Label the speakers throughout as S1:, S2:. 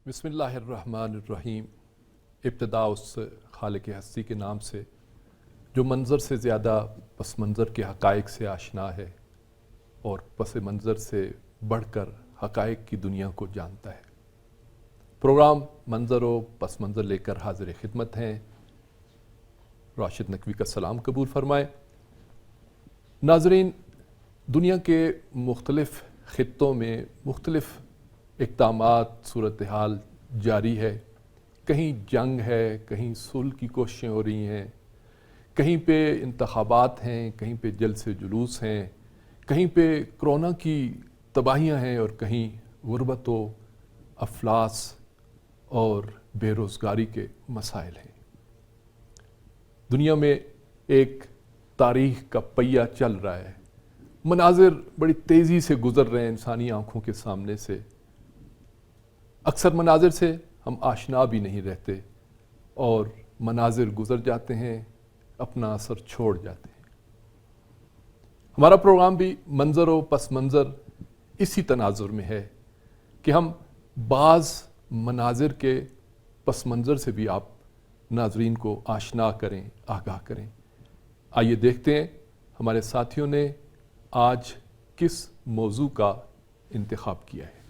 S1: بسم اللہ الرحمن الرحیم۔ ابتدا اس خالق ہستی کے نام سے جو منظر سے زیادہ پس منظر کے حقائق سے آشنا ہے اور پس منظر سے بڑھ کر حقائق کی دنیا کو جانتا ہے۔ پروگرام منظر و پس منظر لے کر حاضر خدمت ہیں۔ راشد نقوی کا سلام قبول فرمائے۔ ناظرین، دنیا کے مختلف خطوں میں مختلف اقدامات صورتحال جاری ہے۔ کہیں جنگ ہے، کہیں صلح کی کوششیں ہو رہی ہیں، کہیں پہ انتخابات ہیں، کہیں پہ جلسے جلوس ہیں، کہیں پہ کرونا کی تباہیاں ہیں اور کہیں غربت و افلاس اور بے روزگاری کے مسائل ہیں۔ دنیا میں ایک تاریخ کا پہیہ چل رہا ہے۔ مناظر بڑی تیزی سے گزر رہے ہیں انسانی آنکھوں کے سامنے سے۔ اکثر مناظر سے ہم آشنا بھی نہیں رہتے اور مناظر گزر جاتے ہیں، اپنا اثر چھوڑ جاتے ہیں۔ ہمارا پروگرام بھی منظر و پس منظر اسی تناظر میں ہے کہ ہم بعض مناظر کے پس منظر سے بھی آپ ناظرین کو آشنا کریں، آگاہ کریں۔ آئیے دیکھتے ہیں ہمارے ساتھیوں نے آج کس موضوع کا انتخاب کیا ہے۔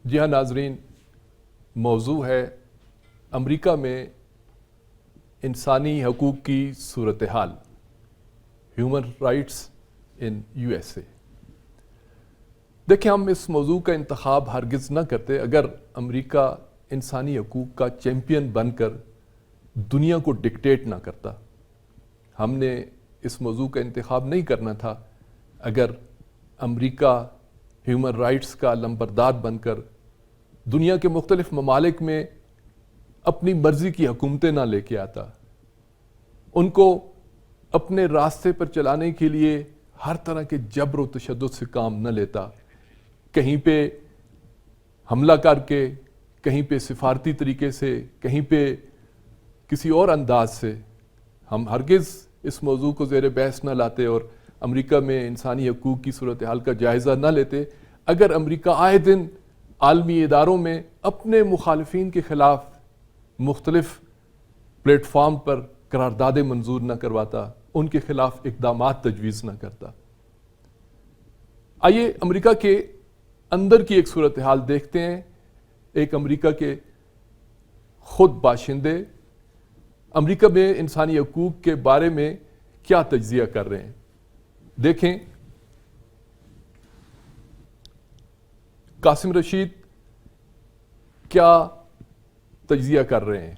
S1: جی ہاں ناظرین، موضوع ہے امریکہ میں انسانی حقوق کی صورتحال، human rights in U S A. دیکھیں، ہم اس موضوع کا انتخاب ہرگز نہ کرتے اگر امریکہ انسانی حقوق کا چیمپئن بن کر دنیا کو ڈکٹیٹ نہ کرتا۔ ہم نے اس موضوع کا انتخاب نہیں کرنا تھا اگر امریکہ ہیومن رائٹس کا لمبردار بن کر دنیا کے مختلف ممالک میں اپنی مرضی کی حکومتیں نہ لے کے آتا، ان کو اپنے راستے پر چلانے کے لیے ہر طرح کے جبر و تشدد سے کام نہ لیتا، کہیں پہ حملہ کر کے، کہیں پہ سفارتی طریقے سے، کہیں پہ کسی اور انداز سے۔ ہم ہرگز اس موضوع کو زیر بحث نہ لاتے اور امریکہ میں انسانی حقوق کی صورتحال کا جائزہ نہ لیتے اگر امریکہ آئے دن عالمی اداروں میں اپنے مخالفین کے خلاف مختلف پلیٹ فارم پر قراردادیں منظور نہ کرواتا، ان کے خلاف اقدامات تجویز نہ کرتا۔ آئیے امریکہ کے اندر کی ایک صورتحال دیکھتے ہیں۔ ایک امریکہ کے خود باشندے امریکہ میں انسانی حقوق کے بارے میں کیا تجزیہ کر رہے ہیں۔ دیکھیں، قاسم رشید کیا تجزیہ کر رہے ہیں۔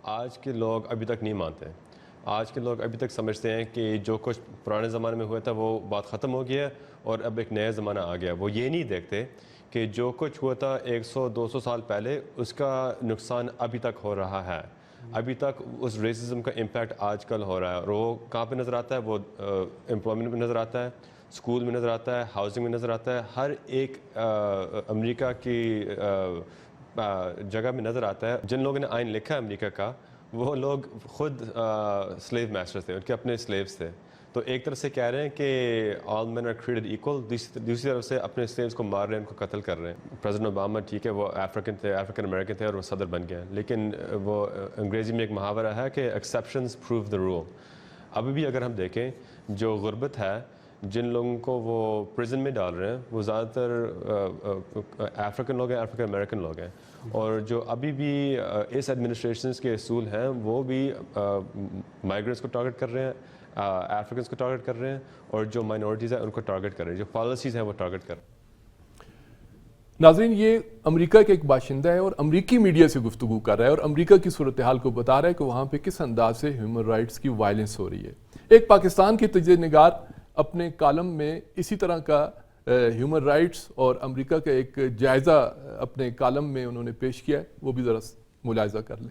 S2: آج کے لوگ ابھی تک نہیں مانتے آج کے لوگ ابھی تک سمجھتے ہیں کہ جو کچھ پرانے زمانے میں ہوا تھا وہ بات ختم ہو گیا ہے اور اب ایک نیا زمانہ آ گیا. وہ یہ نہیں دیکھتے کہ جو کچھ ہوا تھا 100-200 سال پہلے اس کا نقصان ابھی تک ہو رہا ہے. ابھی تک اس ریسزم کا امپیکٹ آج کل ہو رہا ہے, اور وہ کہاں پہ نظر آتا ہے؟ وہ امپلائمنٹ میں نظر آتا ہے, اسکول میں نظر آتا ہے, ہاؤسنگ میں نظر آتا ہے, ہر ایک امریکہ کی جگہ میں نظر آتا ہے. جن لوگوں نے آئین لکھا ہے امریکہ کا وہ لوگ خود سلیو ماسٹر تھے, ان کے اپنے سلیوز تھے. تو ایک طرف سے کہہ رہے ہیں کہ آل مین آر کریٹڈ ایکول, دوسری طرف سے اپنے سلیوز کو مار رہے ہیں, ان کو قتل کر رہے ہیں. پریزیڈنٹ اوباما ٹھیک ہے وہ افریقن تھے, افریقن امریکن تھے اور وہ صدر بن گئے, لیکن وہ انگریزی میں ایک محاورہ ہے کہ ایکسیپشنز پروو دا رول. ابھی بھی اگر ہم دیکھیں جو غربت ہے, جن لوگوں کو وہ پریزن میں ڈال رہے ہیں وہ زیادہ تر افریقن لوگ ہیں, افریقن امریکن لوگ ہیں. اور جو ابھی بھی اس ایڈمنسٹریشنز کے اصول ہیں وہ بھی مائیگرنٹس کو ٹارگٹ کر رہے ہیں, افریکنس کو ٹارگٹ کر رہے ہیں, اور جو مائنورٹیز ہیں ان کو ٹارگٹ کر رہے ہیں, جو پالیسیز ہیں وہ ٹارگٹ کر رہے ہیں.
S1: ناظرین, یہ امریکہ کا ایک باشندہ ہے اور امریکی میڈیا سے گفتگو کر رہا ہے اور امریکہ کی صورتحال کو بتا رہا ہے کہ وہاں پہ کس انداز سے ہیومن رائٹس کی وائلنس ہو رہی ہے. ایک پاکستان کے تجزیہ نگار اپنے کالم میں اسی طرح کا ہیومن رائٹس اور امریکہ کا ایک جائزہ اپنے کالم میں انہوں نے پیش کیا ہے, وہ بھی ذرا ملاحظہ کر لیں.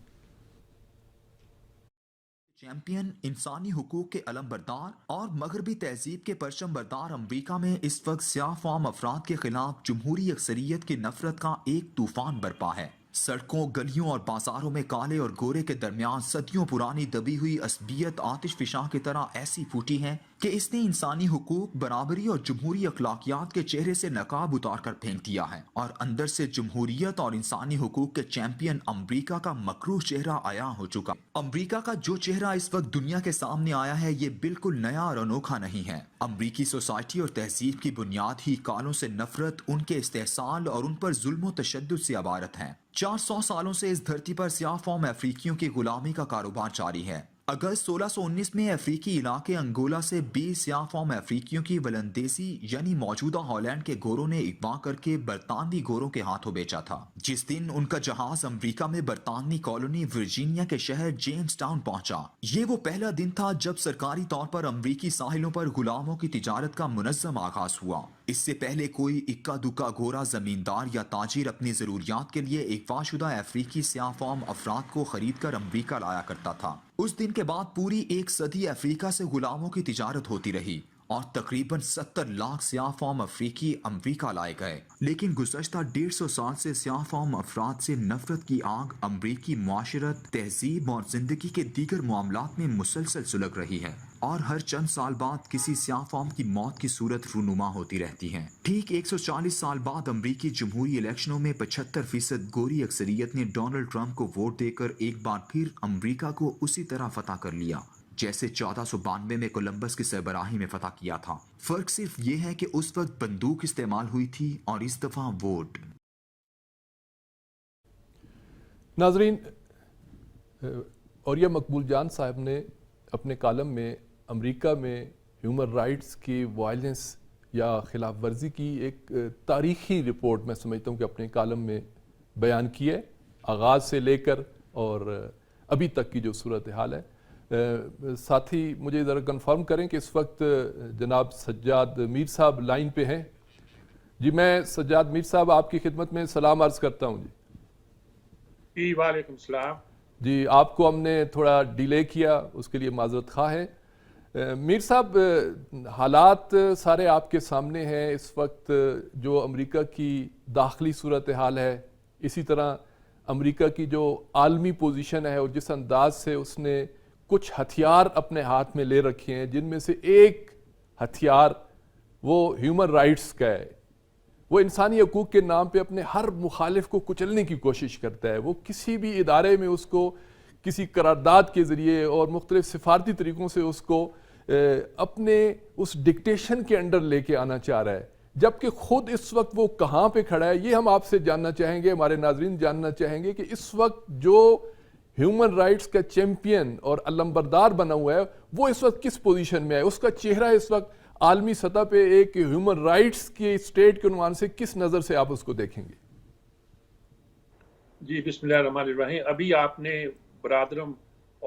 S3: چیمپئن, انسانی حقوق کے علم بردار اور مغربی تہذیب کے پرچم بردار امریکہ میں اس وقت سیاہ فام افراد کے خلاف جمہوری اکثریت کی نفرت کا ایک طوفان برپا ہے. سڑکوں, گلیوں اور بازاروں میں کالے اور گورے کے درمیان صدیوں پرانی دبی ہوئی عصبیت آتش فشاں کی طرح ایسی پھوٹی ہے کہ اس نے انسانی حقوق, برابری اور جمہوری اخلاقیات کے چہرے سے نقاب اتار کر پھینک دیا ہے, اور اندر سے جمہوریت اور انسانی حقوق کے چیمپئن امریکہ کا مکروہ چہرہ عیاں ہو چکا. امریکہ کا جو چہرہ اس وقت دنیا کے سامنے آیا ہے یہ بالکل نیا اور انوکھا نہیں ہے. امریکی سوسائٹی اور تہذیب کی بنیاد ہی کالوں سے نفرت, ان کے استحصال اور ان پر ظلم و تشدد سے عبارت ہے. 400 سالوں سے اس دھرتی پر سیاہ فام افریقیوں کی غلامی کا کاروبار جاری ہے. اگست 1619 میں افریقی علاقے انگولا سے 20 سیاہ فام افریقیوں کی ولندیسی یعنی موجودہ ہالینڈ کے گوروں نے اغوا کر کے برطانوی گوروں کے ہاتھوں بیچا تھا. جس دن ان کا جہاز امریکہ میں برطانوی کالونی ورجینیا کے شہر جیمز ٹاؤن پہنچا, یہ وہ پہلا دن تھا جب سرکاری طور پر امریکی ساحلوں پر غلاموں کی تجارت کا منظم آغاز ہوا. اس سے پہلے کوئی اکا دکا گورا زمیندار یا تاجر اپنی ضروریات کے لیے اغوا شدہ افریقی سیاہ فام افراد کو خرید کر امریکہ لایا کرتا تھا. اس دن کے بعد پوری ایک صدی افریقہ سے غلاموں کی تجارت ہوتی رہی اور تقریباً 70 لاکھ سیاہ فام افریقی امریکہ لائے گئے. لیکن گزشتہ 150 سال سے سیاہ فام افراد سے نفرت کی آگ امریکی معاشرت, تہذیب اور زندگی کے دیگر معاملات میں مسلسل سلگ رہی ہے, اور ہر چند سال بعد کسی سیاہ فام کی موت کی صورت رونما ہوتی رہتی ہے. ٹھیک 140 سال بعد امریکی جمہوری الیکشنوں میں 75% گوری اکثریت نے ڈونلڈ ٹرمپ کو ووٹ دے کر ایک بار پھر امریکہ کو اسی طرح فتح کر لیا جیسے 1492 میں کولمبس کی سربراہی میں فتح کیا تھا. فرق صرف یہ ہے کہ اس وقت بندوق استعمال ہوئی تھی اور اس دفعہ ووٹ.
S1: ناظرین, اوریہ مقبول جان صاحب نے اپنے کالم میں امریکہ میں ہیومن رائٹس کی وائلنس یا خلاف ورزی کی ایک تاریخی رپورٹ میں سمجھتا ہوں کہ اپنے کالم میں بیان کی ہے, آغاز سے لے کر اور ابھی تک کی جو صورتحال ہے. ساتھی مجھے ذرا کنفرم کریں کہ اس وقت جناب سجاد میر صاحب لائن پہ ہیں. جی میں سجاد میر صاحب آپ کی خدمت میں سلام عرض کرتا ہوں.
S4: جی وعلیکم السلام.
S1: جی آپ کو ہم نے تھوڑا ڈیلے کیا, اس کے لیے معذرت خواہ ہیں. میر صاحب, حالات سارے آپ کے سامنے ہیں اس وقت, جو امریکہ کی داخلی صورتحال ہے, اسی طرح امریکہ کی جو عالمی پوزیشن ہے اور جس انداز سے اس نے کچھ ہتھیار اپنے ہاتھ میں لے رکھے ہیں, جن میں سے ایک ہتھیار وہ ہیومن رائٹس کا ہے. وہ انسانی حقوق کے نام پہ اپنے ہر مخالف کو کچلنے کی کوشش کرتا ہے. وہ کسی بھی ادارے میں اس کو کسی قرارداد کے ذریعے اور مختلف سفارتی طریقوں سے اس کو اپنے اس ڈکٹیشن کے انڈر لے کے آنا چاہ رہا ہے, جبکہ خود اس وقت وہ کہاں پہ کھڑا ہے یہ ہم آپ سے جاننا چاہیں گے. ہمارے ناظرین جاننا چاہیں گے کہ اس وقت جو ہیومن رائٹس کا چیمپئن اور علمبردار بنا ہوا ہے وہ اس وقت کس پوزیشن میں ہے, اس کا چہرہ اس وقت عالمی سطح پہ ایک ہیومن رائٹس کی اسٹیٹ کے عنوان سے کس نظر سے آپ اس کو دیکھیں گے؟
S4: جی بسم اللہ الرحمن الرحیم. ابھی آپ نے برادرم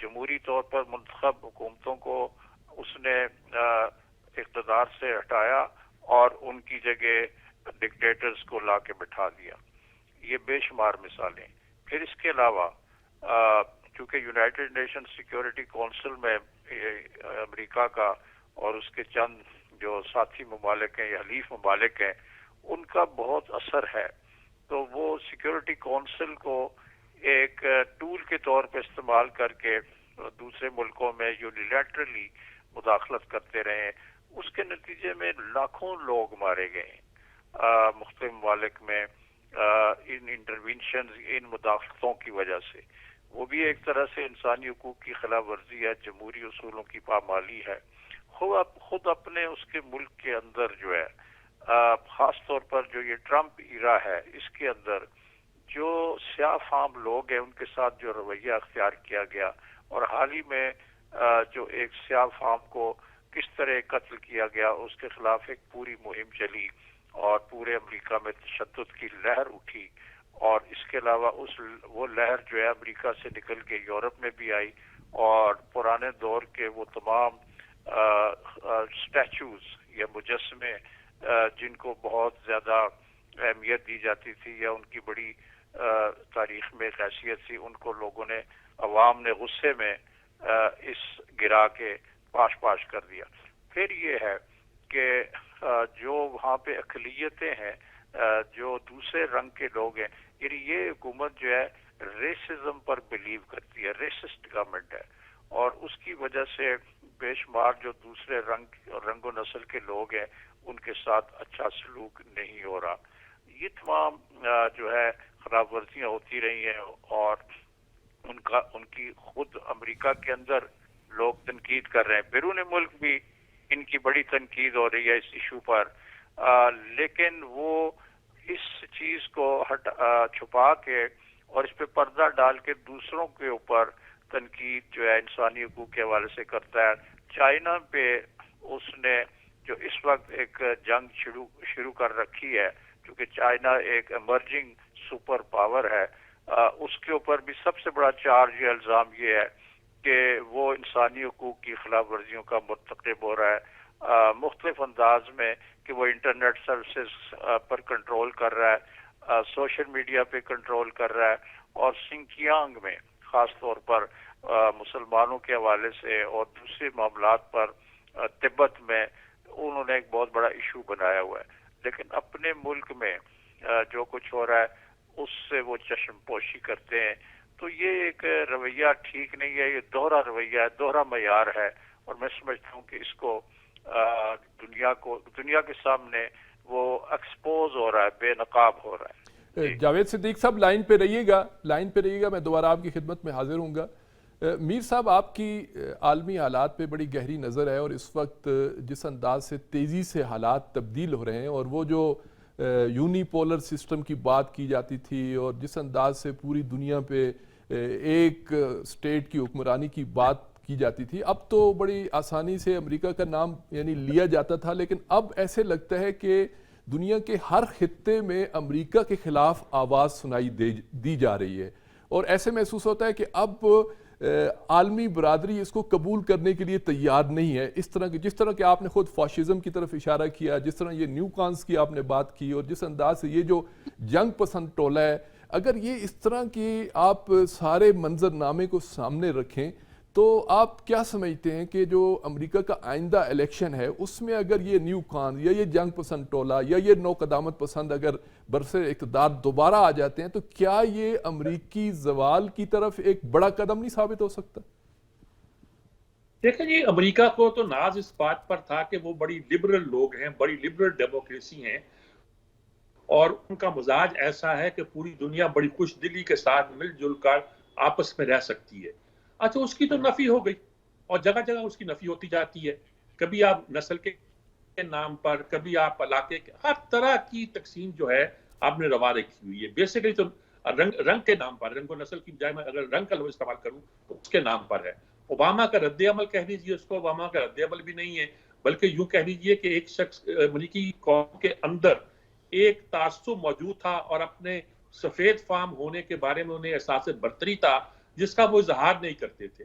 S5: جمہوری طور پر منتخب حکومتوں کو اس نے اقتدار سے ہٹایا اور ان کی جگہ ڈکٹیٹرز کو لا کے بٹھا دیا. یہ بے شمار مثالیں. پھر اس کے علاوہ چونکہ یونائٹڈ نیشن سیکیورٹی کونسل میں امریکہ کا اور اس کے چند جو ساتھی ممالک ہیں یا حلیف ممالک ہیں ان کا بہت اثر ہے، تو وہ سیکیورٹی کونسل کو ایک ٹول کے طور پہ استعمال کر کے دوسرے ملکوں میں یونیلیٹرلی مداخلت کرتے رہے. اس کے نتیجے میں لاکھوں لوگ مارے گئے مختلف ممالک میں ان انٹروینشنز، ان مداخلتوں کی وجہ سے. وہ بھی ایک طرح سے انسانی حقوق کی خلاف ورزی ہے، جمہوری اصولوں کی پامالی ہے. خود اپنے اس کے ملک کے اندر جو ہے خاص طور پر جو یہ ٹرمپ ایرا ہے اس کے اندر جو سیاہ فام لوگ ہیں ان کے ساتھ جو رویہ اختیار کیا گیا، اور حال ہی میں جو ایک سیاہ فام کو کس طرح قتل کیا گیا اس کے خلاف ایک پوری مہم چلی اور پورے امریکہ میں تشدد کی لہر اٹھی. اور اس کے علاوہ وہ لہر جو ہے امریکہ سے نکل کے یورپ میں بھی آئی، اور پرانے دور کے وہ تمام اسٹیچوز یا مجسمے جن کو بہت زیادہ اہمیت دی جاتی تھی یا ان کی بڑی تاریخ میں حیثیت تھی، ان کو لوگوں نے، عوام نے غصے میں اس گرا کے پاش پاش کر دیا. پھر یہ ہے کہ جو وہاں پہ اقلیتیں ہیں، جو دوسرے رنگ کے لوگ ہیں، یعنی یہ حکومت جو ہے ریسزم پر بلیو کرتی ہے، ریسسٹ گورنمنٹ ہے، اور اس کی وجہ سے بے شمار جو دوسرے رنگ و نسل کے لوگ ہیں ان کے ساتھ اچھا سلوک نہیں ہو رہا. یہ تمام جو ہے خلاف ورزیاں ہوتی رہی ہیں، اور ان کی خود امریکہ کے اندر لوگ تنقید کر رہے ہیں، بیرون ملک بھی ان کی بڑی تنقید ہو رہی ہے اس ایشو پر. لیکن وہ اس چیز کو چھپا کے اور اس پہ پردہ ڈال کے دوسروں کے اوپر تنقید جو ہے انسانی حقوق کے حوالے سے کرتا ہے. چائنا پہ اس نے جو اس وقت ایک جنگ شروع کر رکھی ہے، کیونکہ چائنا ایک ایمرجنگ سپر پاور ہے، اس کے اوپر بھی سب سے بڑا چارج یا الزام یہ ہے کہ وہ انسانی حقوق کی خلاف ورزیوں کا مرتکب ہو رہا ہے مختلف انداز میں، کہ وہ انٹرنیٹ سروسز پر کنٹرول کر رہا ہے، سوشل میڈیا پہ کنٹرول کر رہا ہے، اور سنکیانگ میں خاص طور پر مسلمانوں کے حوالے سے اور دوسرے معاملات پر تبت میں انہوں نے ایک بہت بڑا ایشو بنایا ہوا ہے. لیکن اپنے ملک میں جو کچھ ہو رہا ہے اس سے وہ چشم پوشی کرتے ہیں. تو یہ ایک رویہ ٹھیک نہیں ہے، یہ دوہرا رویہ ہے، دوہرا معیار ہے، اور میں سمجھتا ہوں کہ اس کو دنیا کے سامنے وہ ایکسپوز ہو رہا ہے، بے نقاب ہو رہا ہے.
S1: جاوید صدیق صاحب لائن پہ رہیے گا، میں دوبارہ آپ کی خدمت میں حاضر ہوں گا. میر صاحب، آپ کی عالمی حالات پہ بڑی گہری نظر ہے، اور اس وقت جس انداز سے تیزی سے حالات تبدیل ہو رہے ہیں، اور وہ جو یونی پولر سسٹم کی بات کی جاتی تھی اور جس انداز سے پوری دنیا پہ ایک سٹیٹ کی حکمرانی کی بات کی جاتی تھی، اب تو بڑی آسانی سے امریکہ کا نام یعنی لیا جاتا تھا، لیکن اب ایسے لگتا ہے کہ دنیا کے ہر خطے میں امریکہ کے خلاف آواز سنائی دی جا رہی ہے، اور ایسے محسوس ہوتا ہے کہ اب عالمی برادری اس کو قبول کرنے کے لیے تیار نہیں ہے. اس طرح جس طرح کہ آپ نے خود فاشزم کی طرف اشارہ کیا، جس طرح یہ نیو کانز کی آپ نے بات کی، اور جس انداز سے یہ جو جنگ پسند ٹولہ ہے، اگر یہ اس طرح کی آپ سارے منظر نامے کو سامنے رکھیں تو آپ کیا سمجھتے ہیں کہ جو امریکہ کا آئندہ الیکشن ہے اس میں اگر یہ نیو کان یا یہ جنگ پسند ٹولہ یا یہ نو قدامت پسند اگر برسر اقتدار دوبارہ آ جاتے ہیں، تو کیا یہ امریکی زوال کی طرف ایک بڑا قدم نہیں ثابت ہو سکتا؟
S4: دیکھیں جی، امریکہ کو تو ناز اس بات پر تھا کہ وہ بڑی لبرل لوگ ہیں، بڑی لبرل ڈیموکریسی ہیں، اور ان کا مزاج ایسا ہے کہ پوری دنیا بڑی خوش دلی کے ساتھ مل جل کر آپس میں رہ سکتی ہے. اچھا، اس کی تو نفی ہو گئی، اور جگہ جگہ اس کی نفی ہوتی جاتی ہے. کبھی آپ نسل کے نام پر، کبھی آپ علاقے کے، ہر طرح کی تقسیم جو ہے آپ نے روا رکھی ہوئی ہے. بیسیکلی تو رنگ کے نام پر، رنگ و نسل کی بجائے میں اگر رنگ کا لفظ استعمال کروں تو اس کے نام پر ہے. اوباما کا رد عمل کہہ لیجیے اس کو، اوباما کا رد عمل بھی نہیں ہے، بلکہ یوں کہہ لیجیے کہ ایک شخص امریکی قوم کے اندر ایک تعصب موجود تھا، اور اپنے سفید فام ہونے کے بارے میں انہیں احساس برتری تھا جس کا وہ اظہار نہیں کرتے تھے.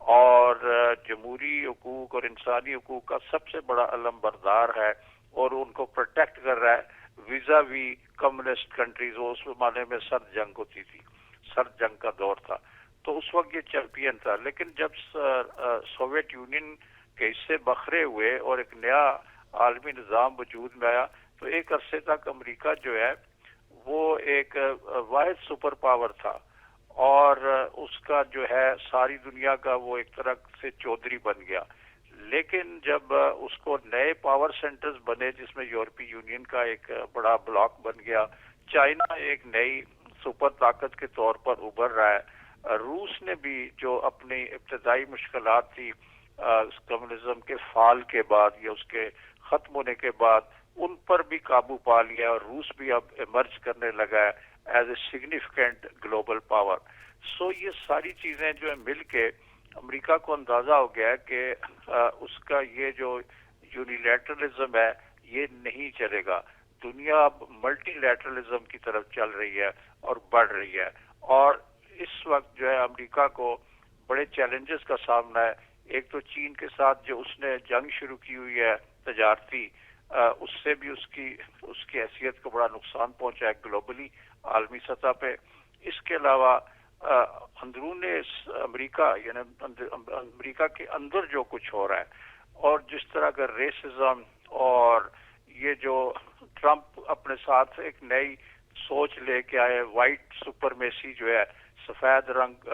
S5: اور جمہوری حقوق اور انسانی حقوق کا سب سے بڑا علم بردار ہے اور ان کو پروٹیکٹ کر رہا ہے ویزا وی کمیونسٹ کنٹریز. وہ اس زمانے میں سرد جنگ ہوتی تھی, سرد جنگ کا دور تھا, تو اس وقت یہ چیمپئن تھا. لیکن جب سوویت یونین کے حصے بکھرے ہوئے اور ایک نیا عالمی نظام وجود میں آیا تو ایک عرصے تک امریکہ جو ہے وہ ایک واحد سپر پاور تھا اور اس کا جو ہے ساری دنیا کا وہ ایک طرح سے چودھری بن گیا. لیکن جب اس کو نئے پاور سینٹرز بنے جس میں یورپی یونین کا ایک بڑا بلاک بن گیا, چائنا ایک نئی سپر طاقت کے طور پر ابھر رہا ہے, روس نے بھی جو اپنی ابتدائی مشکلات تھی کمیونزم کے فال کے بعد یا اس کے ختم ہونے کے بعد ان پر بھی قابو پا لیا اور روس بھی اب ایمرج کرنے لگا ہے as a significant global power. So یہ ساری چیزیں جو ہے مل کے امریکہ کو اندازہ ہو گیا ہے کہ اس کا یہ جو یونیلیٹرلزم ہے یہ نہیں چلے گا. دنیا اب ملٹی لیٹرلزم کی طرف چل رہی ہے اور بڑھ رہی ہے, اور اس وقت جو ہے امریکہ کو بڑے چیلنجز کا سامنا ہے. ایک تو چین کے ساتھ جو اس نے جنگ شروع کی ہوئی ہے تجارتی, اس سے بھی اس کی حیثیت کو بڑا نقصان پہنچا ہے گلوبلی عالمی سطح پہ. اس کے علاوہ اندرون امریکہ یعنی امریکہ کے اندر جو کچھ ہو رہا ہے اور جس طرح کا ریسزم اور یہ جو ٹرمپ اپنے ساتھ ایک نئی سوچ لے کے آئے, وائٹ سپرمیسی جو ہے سفید رنگ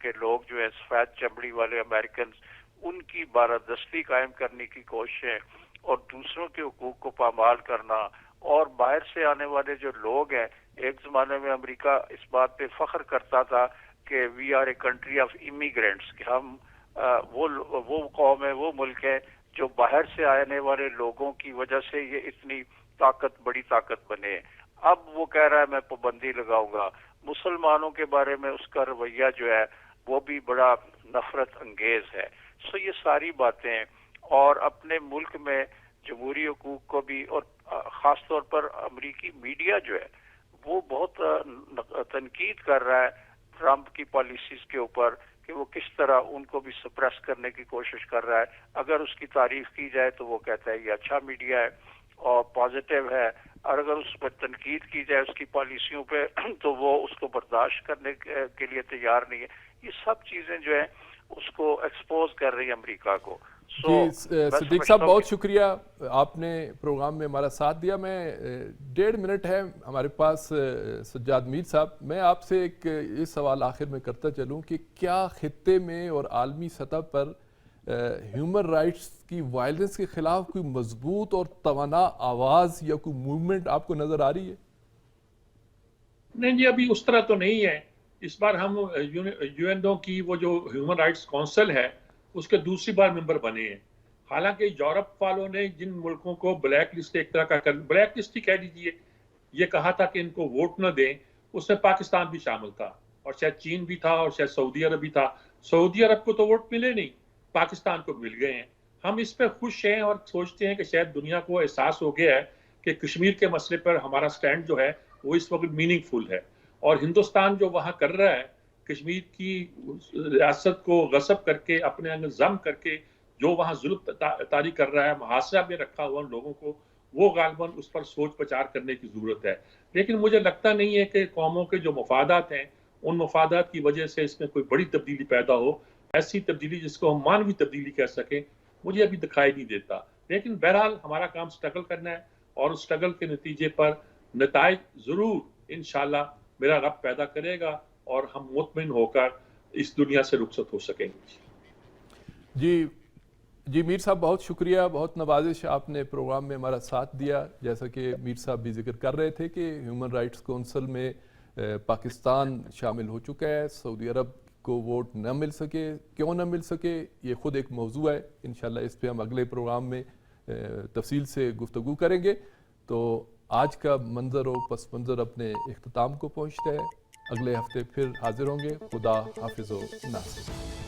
S5: کے لوگ جو ہے سفید چمڑی والے امریکنز ان کی بالادستی قائم کرنے کی کوششیں اور دوسروں کے حقوق کو پامال کرنا, اور باہر سے آنے والے جو لوگ ہیں, ایک زمانے میں امریکہ اس بات پہ فخر کرتا تھا کہ we are a country of immigrants, کہ ہم وہ قوم ہے, وہ ملک ہے جو باہر سے آنے والے لوگوں کی وجہ سے یہ اتنی بڑی طاقت بنے. اب وہ کہہ رہا ہے میں پابندی لگاؤں گا. مسلمانوں کے بارے میں اس کا رویہ جو ہے وہ بھی بڑا نفرت انگیز ہے. سو یہ ساری باتیں, اور اپنے ملک میں جمہوری حقوق کو بھی, اور خاص طور پر امریکی میڈیا جو ہے وہ بہت تنقید کر رہا ہے ٹرمپ کی پالیسیز کے اوپر کہ وہ کس طرح ان کو بھی سپریس کرنے کی کوشش کر رہا ہے. اگر اس کی تعریف کی جائے تو وہ کہتا ہے یہ اچھا میڈیا ہے اور پازیٹیو ہے, اور اگر اس پر تنقید کی جائے اس کی پالیسیوں پہ تو وہ اس کو برداشت کرنے کے لیے تیار نہیں ہے. یہ سب چیزیں جو ہیں اس کو ایکسپوز کر رہی ہے امریکہ کو.
S1: جی صدیق صاحب بہت شکریہ, آپ نے پروگرام میں ہمارا ساتھ دیا. میں 1.5 منٹ ہے ہمارے پاس سجاد میر صاحب, میں آپ سے ایک یہ سوال آخر میں کرتا چلوں کہ کیا خطے میں اور عالمی سطح پر ہیومن رائٹس کی وائلنس کے خلاف کوئی مضبوط اور توانا آواز یا کوئی موومنٹ آپ کو نظر آ رہی ہے؟
S4: نہیں جی, ابھی اس طرح تو نہیں ہے. اس بار ہم یو این او کی وہ جو ہیومن رائٹس کونسل ہے اس کے دوسری بار ممبر بنے ہیں. حالانکہ یورپ والوں نے جن ملکوں کو بلیک لسٹ ایک طرح کا بلیک لسٹ ہی کہہ دیجیے, یہ کہا تھا کہ ان کو ووٹ نہ دیں, اس میں پاکستان بھی شامل تھا اور شاید چین بھی تھا اور شاید سعودی عرب بھی تھا. سعودی عرب کو تو ووٹ ملے نہیں, پاکستان کو مل گئے ہیں. ہم اس پہ خوش ہیں اور سوچتے ہیں کہ شاید دنیا کو احساس ہو گیا ہے کہ کشمیر کے مسئلے پر ہمارا سٹینڈ جو ہے وہ اس وقت میننگ فل ہے, اور ہندوستان جو وہاں کر رہا ہے کشمیر کی ریاست کو غصب کر کے اپنے اندر ضم کر کے جو وہاں ظلم طاری کر رہا ہے, محاصرہ میں رکھا ہوا ان لوگوں کو, وہ غالباً اس پر سوچ بچار کرنے کی ضرورت ہے. لیکن مجھے لگتا نہیں ہے کہ قوموں کے جو مفادات ہیں ان مفادات کی وجہ سے اس میں کوئی بڑی تبدیلی پیدا ہو. ایسی تبدیلی جس کو ہم مانوی تبدیلی کہہ سکیں مجھے ابھی دکھائی نہیں دیتا. لیکن بہرحال ہمارا کام سٹرگل کرنا ہے, اور اس سٹرگل کے نتیجے پر نتائج ضرور انشاءاللہ میرا رب پیدا کرے گا اور ہم مطمئن ہو کر اس دنیا سے رخصت ہو سکیں گے.
S1: جی میر صاحب بہت شکریہ, بہت نوازش, آپ نے پروگرام میں ہمارا ساتھ دیا. جیسا کہ میر صاحب بھی ذکر کر رہے تھے کہ ہیومن رائٹس کونسل میں پاکستان شامل ہو چکا ہے. سعودی عرب کو ووٹ نہ مل سکے, کیوں نہ مل سکے یہ خود ایک موضوع ہے. انشاءاللہ اس پہ ہم اگلے پروگرام میں تفصیل سے گفتگو کریں گے. تو آج کا منظر و پس منظر اپنے اختتام کو پہنچتا ہے. اگلے ہفتے پھر حاضر ہوں گے. خدا حافظ و ناصر.